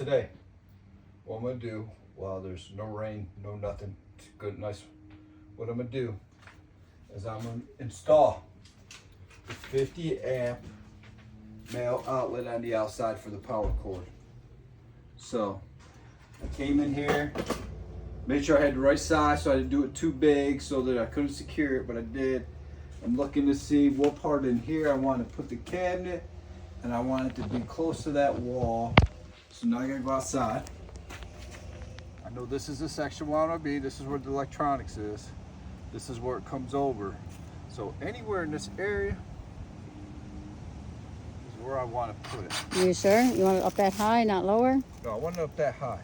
today, what I'm gonna do while there's no rain, no nothing, it's good, nice. What I'm gonna do is I'm gonna install the 50 amp male outlet on the outside for the power cord. So I came in here, made sure I had the right size so I didn't do it too big so that I couldn't secure it, but I did. I'm looking to see what part in here I want to put the cabinet, and I want it to be close to that wall. So now I gotta go outside. I know this is the section where I want to be. This is where the electronics is. This is where it comes over. So anywhere in this area is where I want to put it. You sure? You want it up that high, not lower? No, I want it up that high.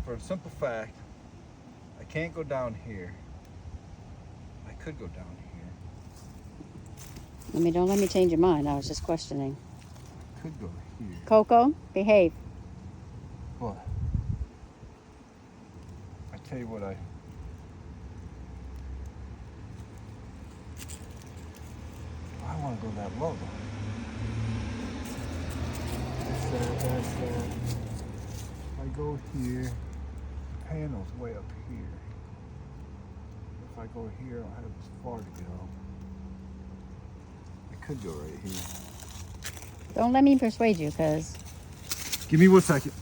For a simple fact, I can't go down here. I could go down here. Don't let me change your mind. I was just questioning. I could go here. Coco, behave. But I tell you what, I want to go that low though. That's that. If I go here, the panel's way up here. If I go here, I don't have as far to go. I could go right here. Don't let me persuade you, because... Give me 1 second.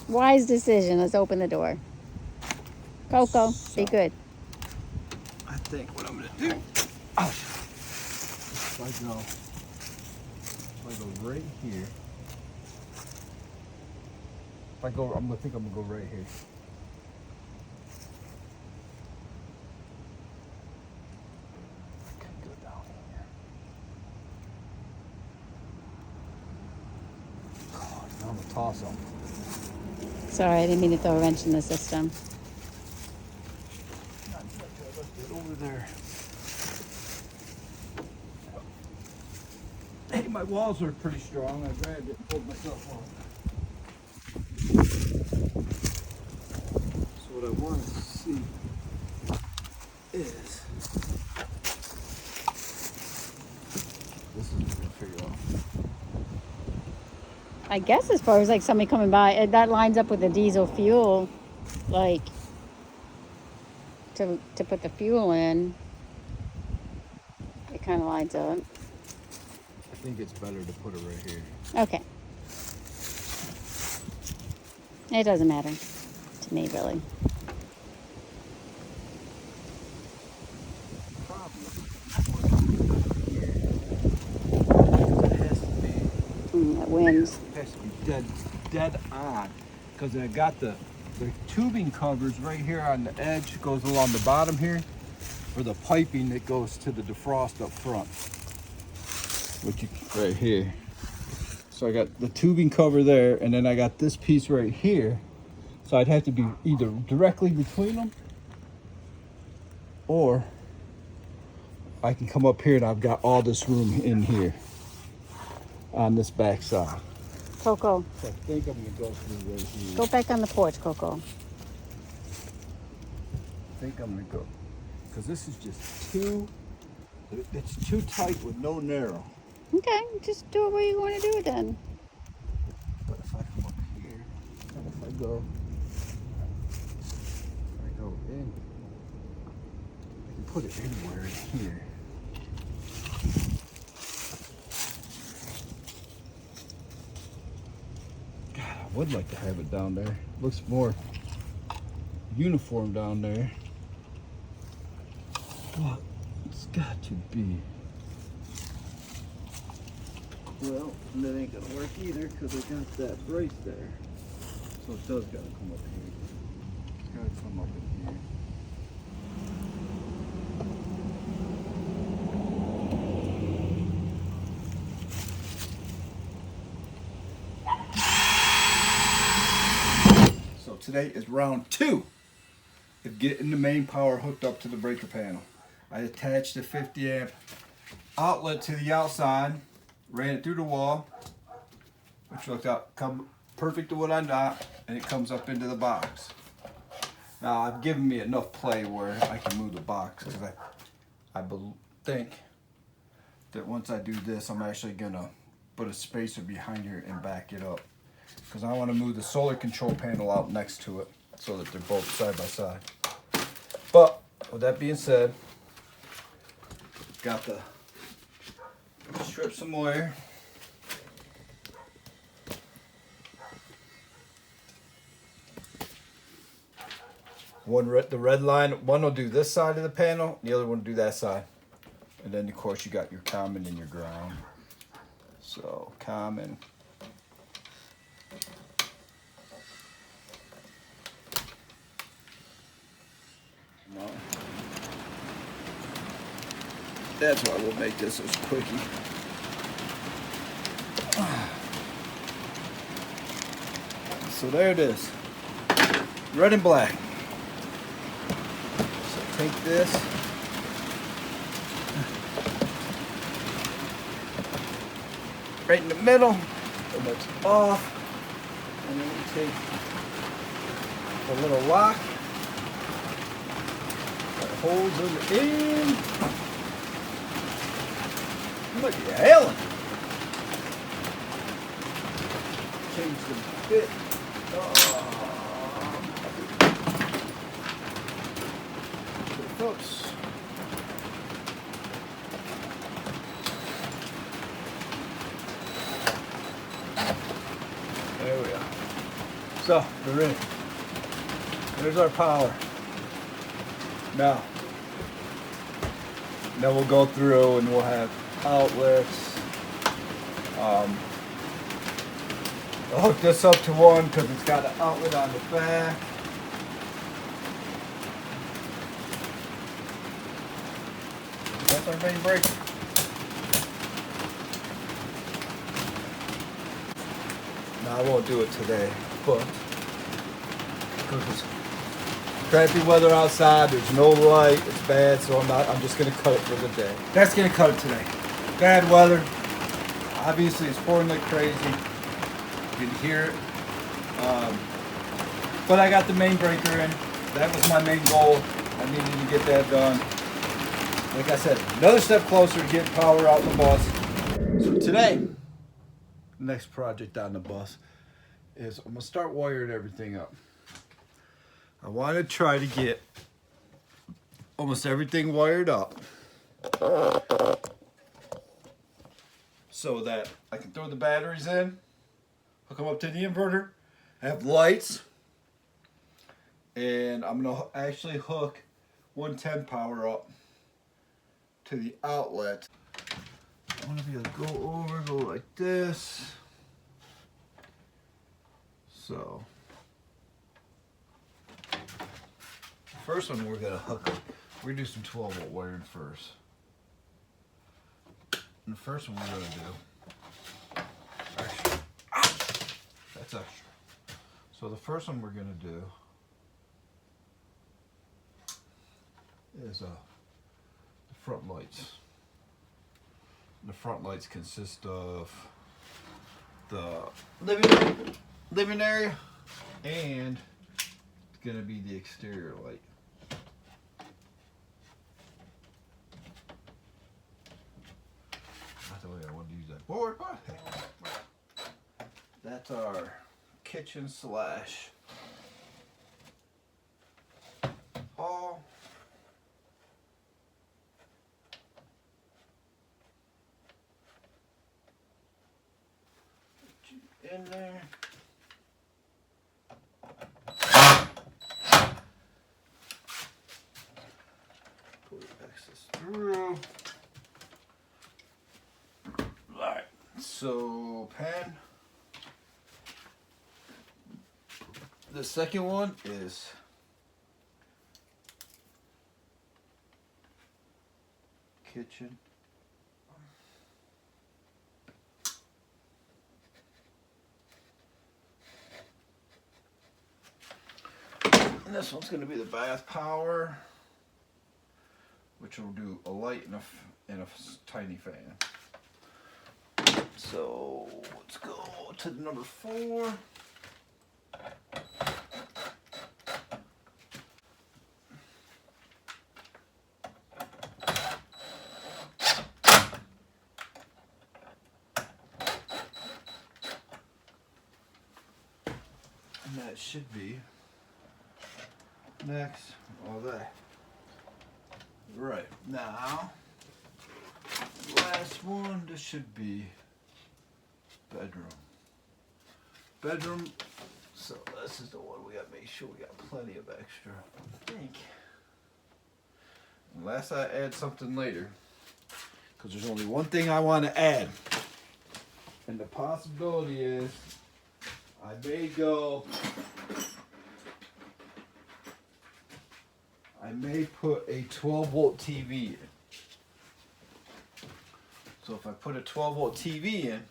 Wise decision. Let's open the door. Coco, be good. I think what I'm gonna do. If I go right here. I'm gonna go right here. I could go down here. God, now I'm gonna toss them. Sorry, I didn't mean to throw a wrench in the system. Let's get over there. Hey, my walls are pretty strong. I grabbed it and pulled myself off. So what I want to see is this is what I'm gonna figure out. I guess as far as like somebody coming by, that lines up with the diesel fuel, like to put the fuel in. It kind of lines up. I think it's better to put it right here. Okay. It doesn't matter to me, really. It has to be. It wins. It has to be dead on, because I got the tubing covers right here on the edge, goes along the bottom here, for the piping that goes to the defrost up front, which you right here. So I got the tubing cover there, and then I got this piece right here. So I'd have to be either directly between them, or I can come up here and I've got all this room in here on this back side. Coco, So I think I'm gonna go through right here. go back on the porch, Coco. I think I'm gonna go, because this is just it's too tight with no narrow. Okay, just do it where you want to do it then. But if I come up here, and if I go in, I can put it anywhere in here. God, I would like to have it down there. Looks more uniform down there. But it's got to be. Well, that ain't gonna work either, because I got that brace there. So it does gotta come up here. It's gotta come up in here. So today is round 2 of getting the main power hooked up to the breaker panel. I attached the 50 amp outlet to the outside, ran it through the wall, which looked out come perfect to what I got, and it comes up into the box. Now I've given me enough play where I can move the box, because I think that once I do this, I'm actually gonna put a spacer behind here and back it up, because I want to move the solar control panel out next to it so that they're both side by side. But with that being said, got the strip some wire. The red line, one will do this side of the panel, the other one will do that side. And then of course you got your common and your ground. So common. No. That's why we'll make this as quickie. So there it is. Red and black. So take this. Right in the middle. And that's off. And then we take the little lock that holds them in. Look at Helen. Change the bit. Folks. There we are. So they're in. There's our power. Now we'll go through and we'll have outlets. I'll hook this up to one because it's got an outlet on the back. That's our main breaker. Now I won't do it today, but because it's crappy weather outside, there's no light, it's bad, so I'm just gonna cut it for the day. That's gonna cut it today. Bad weather. Obviously it's pouring like crazy. You can hear it. But I got the main breaker in. That was my main goal. I needed to get that done. Like I said, another step closer to getting power out in the bus. So today, next project on the bus is I'm gonna start wiring everything up. I want to try to get almost everything wired up so that I can throw the batteries in, hook them up to the inverter, have lights, and I'm gonna actually hook 110 power up to the outlet. I want to be able to go like this. So the first one we're gonna hook up. We're gonna do some 12-volt wiring first. And the first one we're gonna do. Extra. That's extra. So the first one we're gonna do is the front lights. The front lights consist of the living area and it's gonna be the exterior light. Not the way I want to use that board, but hey. That's our kitchen slash hall. In there. Pull the access through. Alright, so pan. The second one is kitchen. And this one's going to be the bath power, which will do a light and a tiny fan. So let's go to number 4. that should be next. All that. Right, now, last one, this should be bedroom. Bedroom, so this is the one we gotta make sure we got plenty of extra, I think. Unless I add something later, because there's only one thing I want to add. And the possibility is, I may put a 12-volt TV in. So if I put a 12-volt TV in,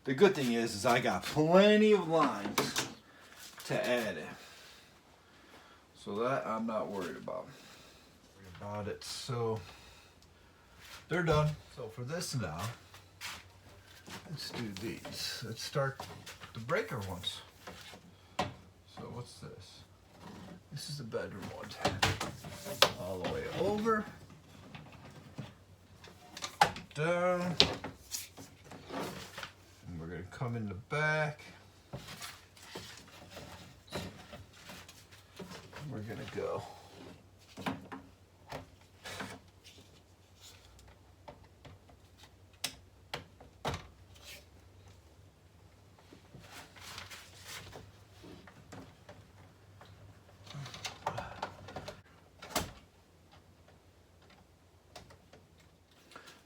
the good thing is I got plenty of lines to add in. So that I'm not worried about. So they're done. So for this now, let's do these. Let's start the breaker ones. So what's this? This is the bedroom one. All the way over, down, and we're gonna come in the back. We're gonna go.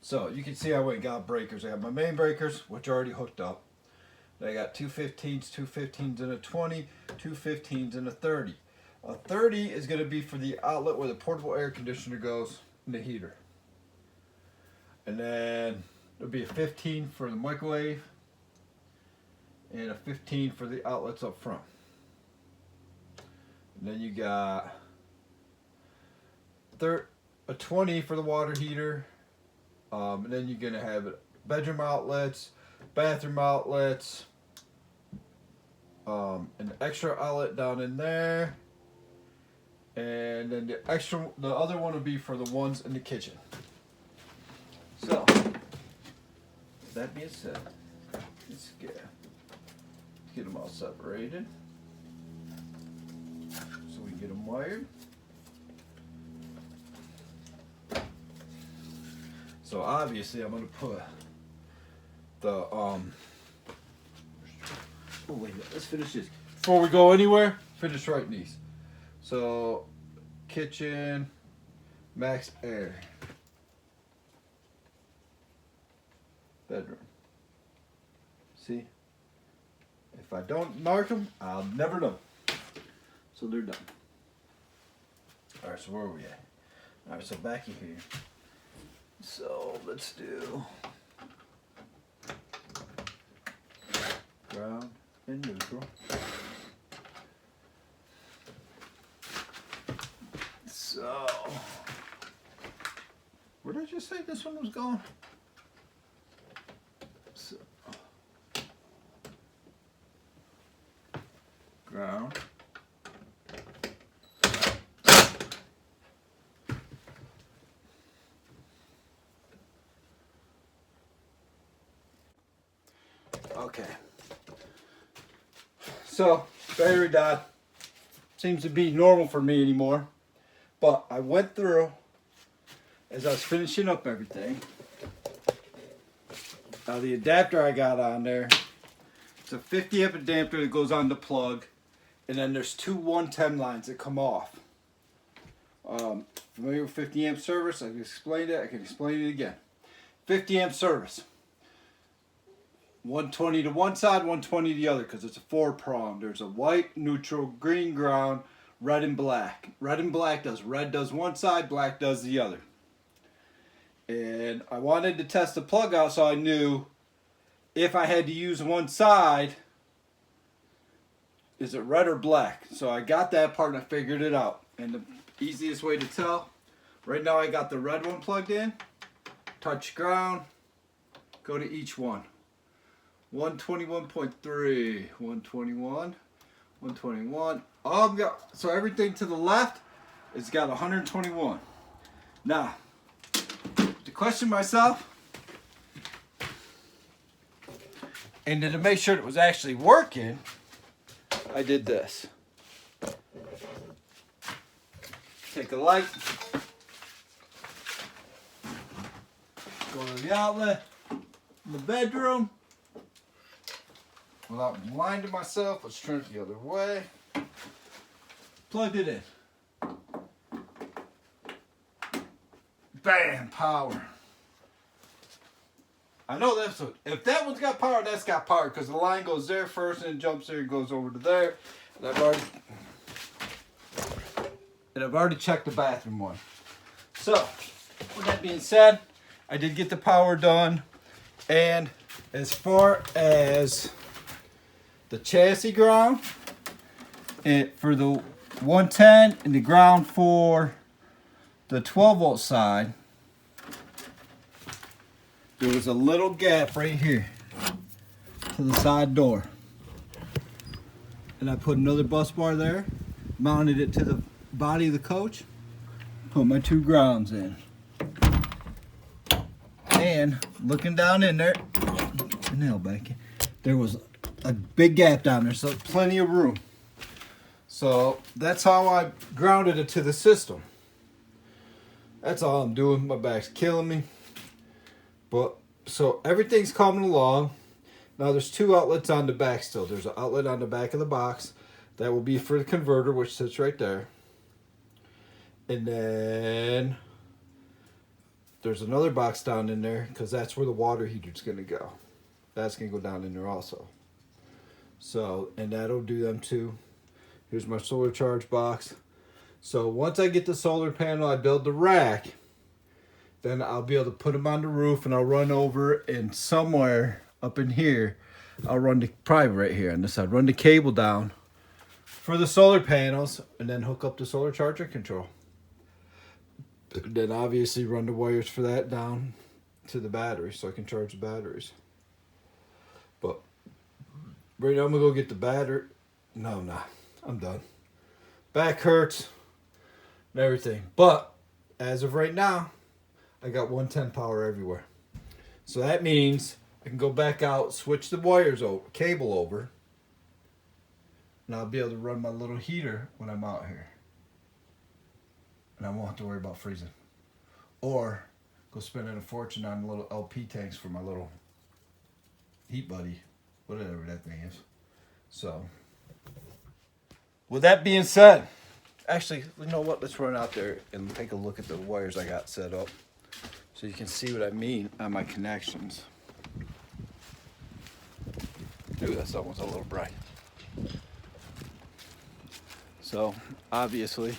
So you can see I went and got breakers. I got my main breakers, which are already hooked up. Then I got two 15s, two 15s and a 20, two 15s and a 30. A 30 is going to be for the outlet where the portable air conditioner goes and the heater. And then there'll be a 15 for the microwave and a 15 for the outlets up front. And then you got a 20 for the water heater. And then you're going to have bedroom outlets, bathroom outlets, an extra outlet down in there. And then the other one will be for the ones in the kitchen. So, with that being said, let's get them all separated so we can get them wired. So obviously I'm gonna put the oh wait, let's finish this before we go anywhere. Finish writing these. So kitchen, max air, bedroom. See, if I don't mark them, I'll never know. So they're done. All right, so where are we at? All right, so back in here. So let's do ground and neutral. So where did I just say this one was going? So ground. Okay, so battery died. Seems to be normal for me anymore, but I went through as I was finishing up everything. Now the adapter I got on there, it's a 50 amp adapter that goes on the plug, and then there's two 110 lines that come off. Familiar with 50 amp service? I've explained it. I can explain it again. 50 amp service. 120 to one side, 120 to the other, because it's a 4-prong. There's a white, neutral, green, ground, red, and black. Red and black does. Red does one side, black does the other. And I wanted to test the plug out so I knew if I had to use one side, is it red or black? So I got that part and I figured it out. And the easiest way to tell, right now I got the red one plugged in, touch ground, go to each one. 121.3, 121, 121. So everything to the left has got 121. Now, to question myself, and then to make sure it was actually working, I did this. Take a light. Go to the outlet in the bedroom. Without blinding myself, let's turn it the other way. Plugged it in. Bam, power. I know that's what, if that one's got power, that's got power because the line goes there first and then jumps there and goes over to there. And I've already checked the bathroom one. So, with that being said, I did get the power done. And as far as the chassis ground, for the 110 and the ground for the 12 volt side, there was a little gap right here to the side door. And I put another bus bar there, mounted it to the body of the coach, put my 2 grounds in. And looking down in there, nail back, there was a big gap down there, so plenty of room. So that's how I grounded it to the system. That's all I'm doing. My back's killing me. But so everything's coming along. Now there's 2 outlets on the back still. There's an outlet on the back of the box. That will be for the converter, which sits right there. And then there's another box down in there because that's where the water heater's going to go. That's going to go down in there also. So, and that'll do them too. Here's my solar charge box. So once I get the solar panel, I build the rack. Then I'll be able to put them on the roof and I'll run over and somewhere up in here, I'll run the, probably right here on this side, run the cable down for the solar panels and then hook up the solar charger control. Then obviously run the wires for that down to the battery so I can charge the batteries. But right now I'm gonna go get the battery. No, I'm done. Back hurts and everything. But as of right now, I got 110 power everywhere. So that means I can go back out, switch the wires over, cable over, and I'll be able to run my little heater when I'm out here. And I won't have to worry about freezing. Or go spending a fortune on little LP tanks for my little heat buddy, whatever that thing is. So, with that being said, actually, you know what? Let's run out there and take a look at the wires I got set up so you can see what I mean on my connections. Ooh, that one's a little bright. So, obviously,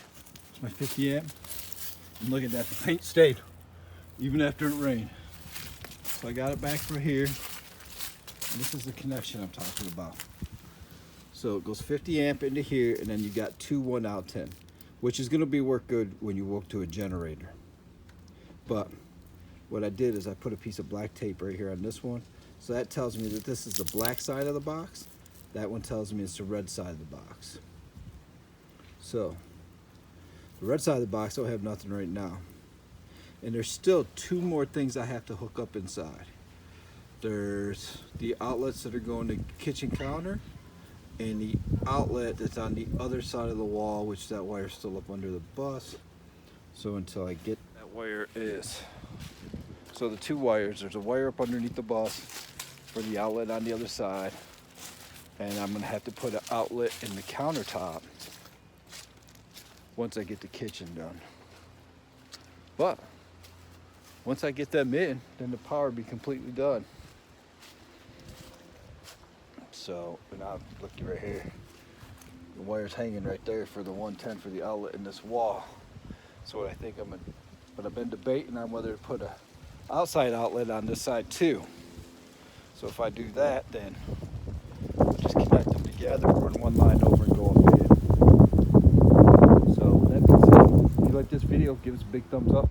it's my 50 amp. And look at that, the paint stayed, even after it rained. So I got it back for here. And this is the connection I'm talking about. So it goes 50 amp into here, and then you got 2 1-out-10, which is gonna be work good when you hook to a generator. But what I did is I put a piece of black tape right here on this one. So that tells me that this is the black side of the box. That one tells me it's the red side of the box. So the red side of the box, I don't have nothing right now. And there's still 2 more things I have to hook up inside. There's the outlets that are going to kitchen counter and the outlet that's on the other side of the wall, which that wire's still up under the bus. So until I get that wire is. So the 2 wires, there's a wire up underneath the bus for the outlet on the other side. And I'm gonna have to put an outlet in the countertop once I get the kitchen done. But once I get them in, then the power will be completely done. So, and I'll look right here. The wire's hanging right there for the 110 for the outlet in this wall. So what I think but I've been debating on whether to put a outside outlet on this side too. So if I do that, then I'll just connect them together, run one line over and go up in. So that being said, if you like this video, give us a big thumbs up.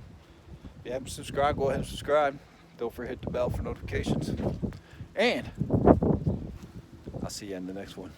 If you haven't subscribed, go ahead and subscribe. Don't forget to hit the bell for notifications. And I'll see you in the next one.